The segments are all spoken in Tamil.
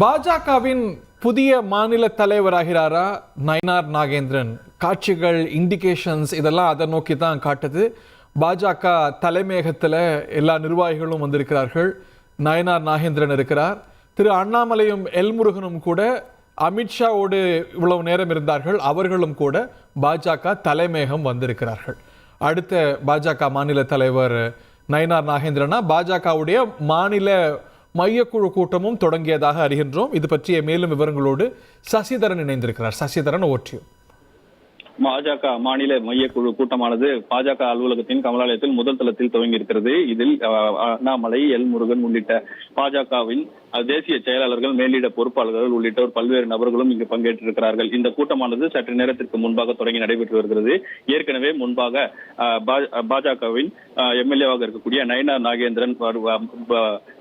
பாஜகவின் புதிய மாநில தலைவராகிறாரா நயினார் நாகேந்திரன்? காட்சிகள், இண்டிகேஷன்ஸ் இதெல்லாம் அதை நோக்கி தான் காட்டுது. பாஜக தலைமையகத்தில் எல்லா நிர்வாகிகளும் வந்திருக்கிறார்கள். நயினார் நாகேந்திரன் இருக்கிறார். திரு அண்ணாமலையும் எல்முருகனும் கூட அமித்ஷாவோடு இவ்வளவு நேரம் இருந்தார்கள். அவர்களும் கூட பாஜக தலைமையகம் வந்திருக்கிறார்கள். அடுத்த பாஜக மாநில தலைவர் நயினார் நாகேந்திரனா? பாஜகவுடைய மாநில மையக்குழு கூட்டமும் தொடங்கியதாக அறிகின்றோம். இது பற்றிய மேலும் விவரங்களோடு சசிதரன் இணைந்திருக்கிறார். சசிதரன், ஓற்றியோ. பாஜக மாநில மையக்குழு கூட்டமானது பாஜக அலுவலகத்தின் கமலாலயத்தில் முதல் தளத்தில் துவங்கி இருக்கிறது. இதில் அண்ணாமலை, எல்முருகன் உள்ளிட்ட பாஜகவின் தேசிய செயலாளர்கள், மேலிட பொறுப்பாளர்கள் உள்ளிட்டோர் பல்வேறு நபர்களும் இங்கு பங்கேற்றிருக்கிறார்கள். இந்த கூட்டமானது சற்று நேரத்திற்கு முன்பாக தொடங்கி நடைபெற்று வருகிறது. ஏற்கனவே முன்பாக பாஜகவின் எம்எல்ஏவாக இருக்கக்கூடிய நயினார் நாகேந்திரன்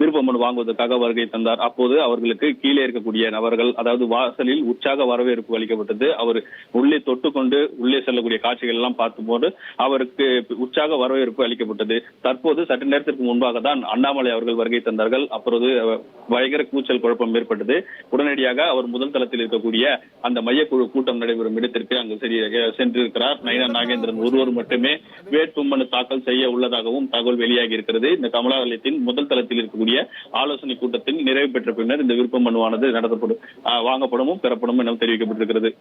விருப்ப மனு வாங்குவதற்காக வருகை தந்தார். அப்போது அவர்களுக்கு கீழே இருக்கக்கூடிய நபர்கள், அதாவது வாசலில் உற்சாக வரவேற்பு அளிக்கப்பட்டது. அவர் உள்ளே தொட்டுக்கொண்டு உள்ளே செல்லக்கூடிய காட்சிகள் எல்லாம் பார்க்கும்போது அவருக்கு உற்சாக வரவேற்பு அளிக்கப்பட்டது. தற்போது சற்று நேரத்திற்கு முன்பாக தான் அண்ணாமலை அவர்கள் வருகை தந்தார்கள். அப்போது பயங்கர கூச்சல் குழப்பம் ஏற்பட்டது. உடனடியாக அவர் முதல் தளத்தில் இருக்கக்கூடிய அந்த மையக்குழு கூட்டம் நடைபெறும் இடத்திற்கு அங்கு சென்றிருக்கிறார். நயினார் நாகேந்திரன் ஒருவர் மட்டுமே வேட்புமனு தாக்கல் செய்ய உள்ளதாகவும் தகவல் வெளியாகி இருக்கிறது. இந்த கமலாலயத்தின் முதல் தளத்தில் இருக்கக்கூடிய ஆலோசனை கூட்டத்தில் நிறைவு பெற்ற பின்னர் இந்த விருப்ப மனுவானது வாங்கப்படவும் பெறப்படும் என தெரிவிக்கப்பட்டிருக்கிறது.